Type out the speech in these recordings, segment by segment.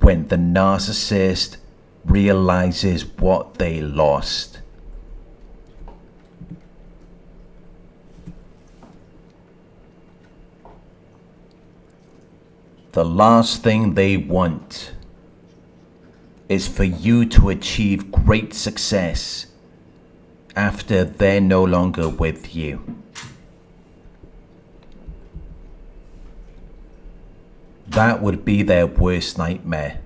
when the narcissist realizes what they lost. The last thing they want is for you to achieve great success after they're no longer with you. That would be their worst nightmare.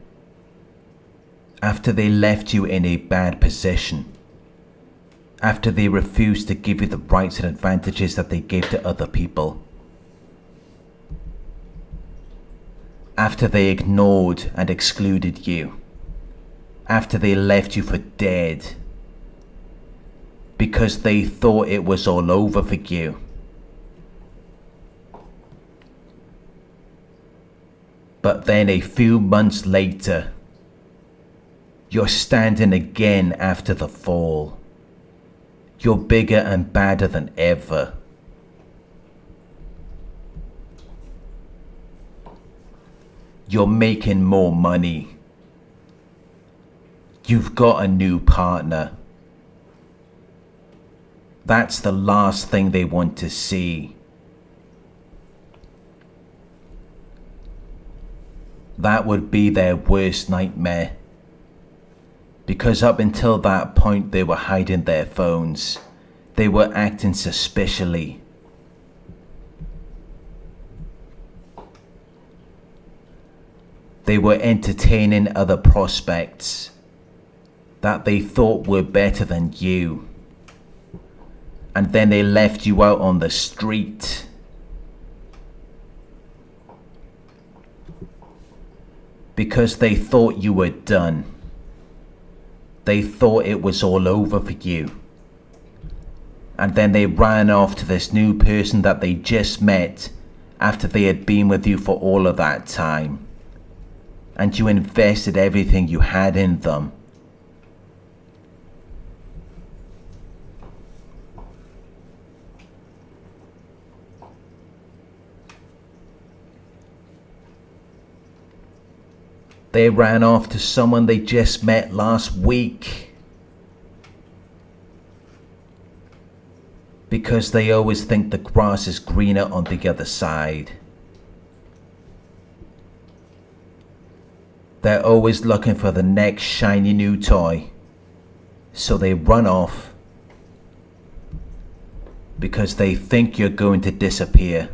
After they left you in a bad position, after they refused to give you the rights and advantages that they gave to other people, after they ignored and excluded you, after they left you for dead, because they thought it was all over for you. But then a few months later, you're standing again after the fall. You're bigger and badder than ever. You're making more money. You've got a new partner. That's the last thing they want to see. That would be their worst nightmare. Because up until that point they were hiding their phones. They were acting suspiciously. They were entertaining other prospects that they thought were better than you. And then they left you out on the street. Because they thought you were done. They thought it was all over for you. And then they ran off to this new person that they just met after they had been with you for all of that time. And you invested everything you had in them. They ran off to someone they just met last week. Because they always think the grass is greener on the other side. They're always looking for the next shiny new toy. So they run off. Because they think you're going to disappear.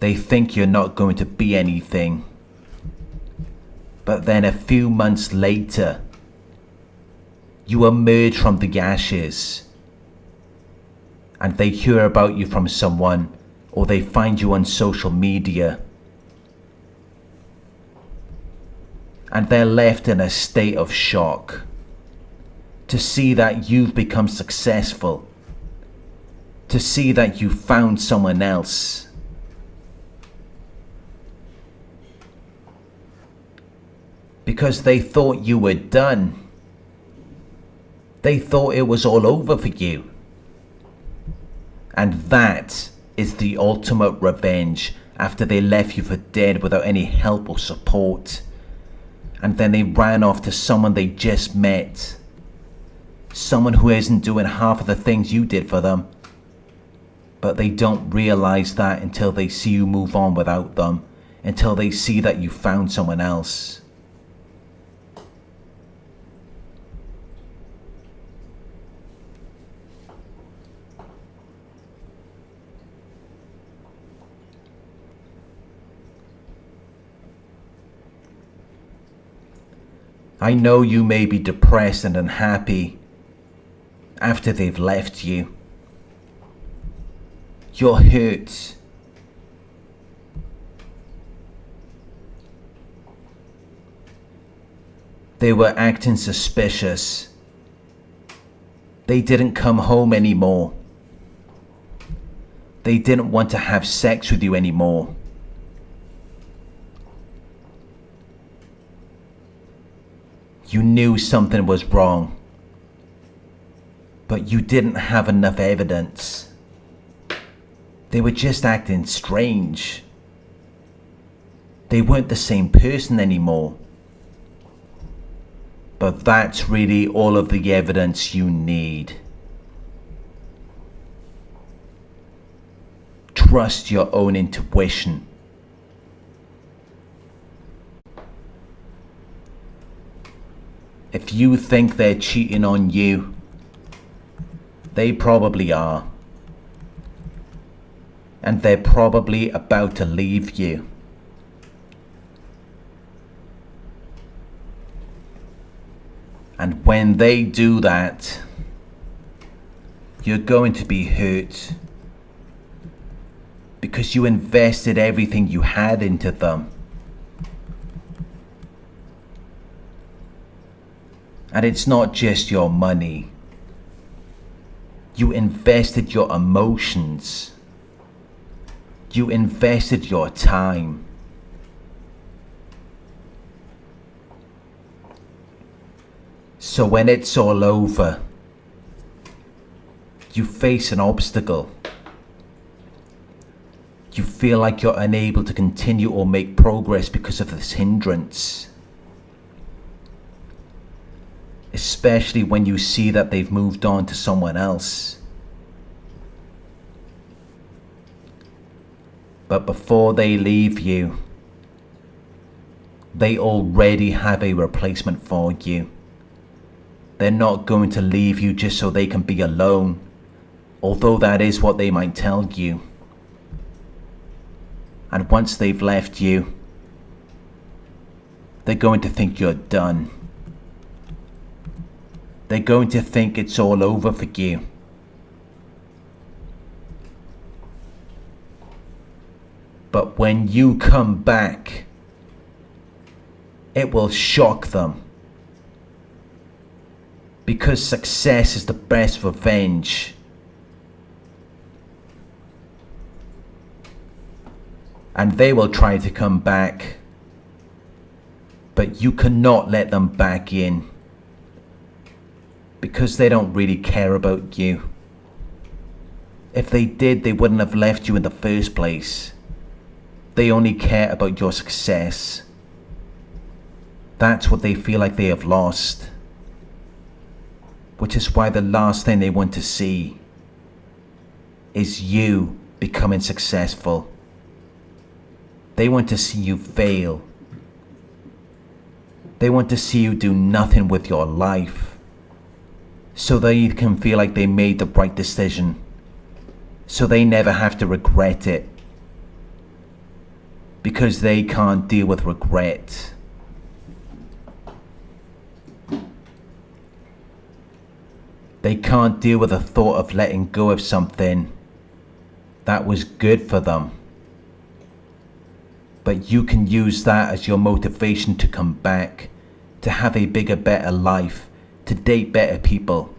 They think you're not going to be anything. But then a few months later, you emerge from the ashes. And they hear about you from someone, or they find you on social media. And they're left in a state of shock to see that you've become successful, to see that you found someone else. Because they thought you were done. They thought it was all over for you. And that is the ultimate revenge after they left you for dead without any help or support. And then they ran off to someone they just met. Someone who isn't doing half of the things you did for them. But they don't realize that until they see you move on without them. Until they see that you found someone else. I know you may be depressed and unhappy after they've left you. You're hurt. They were acting suspicious. They didn't come home anymore. They didn't want to have sex with you anymore. You knew something was wrong, but you didn't have enough evidence. They were just acting strange. They weren't the same person anymore. But that's really all of the evidence you need. Trust your own intuition. If you think they're cheating on you, they probably are. And they're probably about to leave you. And when they do that, you're going to be hurt. Because you invested everything you had into them. And it's not just your money. You invested your emotions. You invested your time. So when it's all over, you face an obstacle. You feel like you're unable to continue or make progress because of this hindrance. Especially when you see that they've moved on to someone else. But before they leave you, they already have a replacement for you. They're not going to leave you just so they can be alone, although that is what they might tell you. And once they've left you, they're going to think you're done. They're going to think it's all over for you. But when you come back, it will shock them. Because success is the best revenge. And they will try to come back. But you cannot let them back in. Because they don't really care about you. If they did, they wouldn't have left you in the first place. They only care about your success. That's what they feel like they have lost. Which is why the last thing they want to see is you becoming successful. They want to see you fail. They want to see you do nothing with your life. So they can feel like they made the right decision. So they never have to regret it. Because they can't deal with regret. They can't deal with the thought of letting go of something that was good for them. But you can use that as your motivation to come back, to have a bigger, better life, to date better people.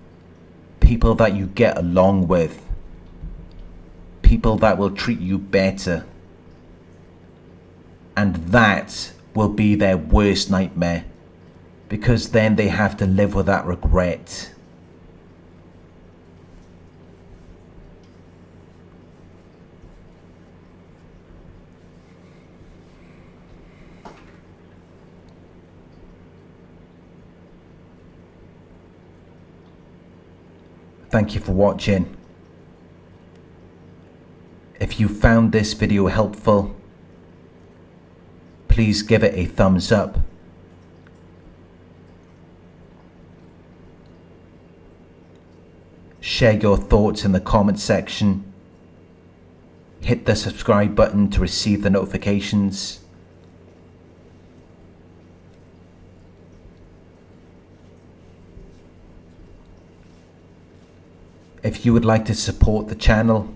People that you get along with. People that will treat you better. And that will be their worst nightmare. Because then they have to live with that regret. Thank you for watching. If you found this video helpful, please give it a thumbs up. Share your thoughts in the comment section. Hit the subscribe button to receive the notifications. If you would like to support the channel,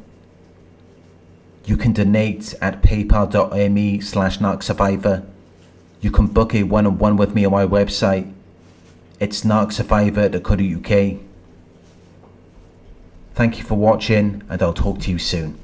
you can donate at paypal.me/narcsurvivor. You can book a one-on-one with me on my website. It's narcsurvivor.co.uk. Thank you for watching, and I'll talk to you soon.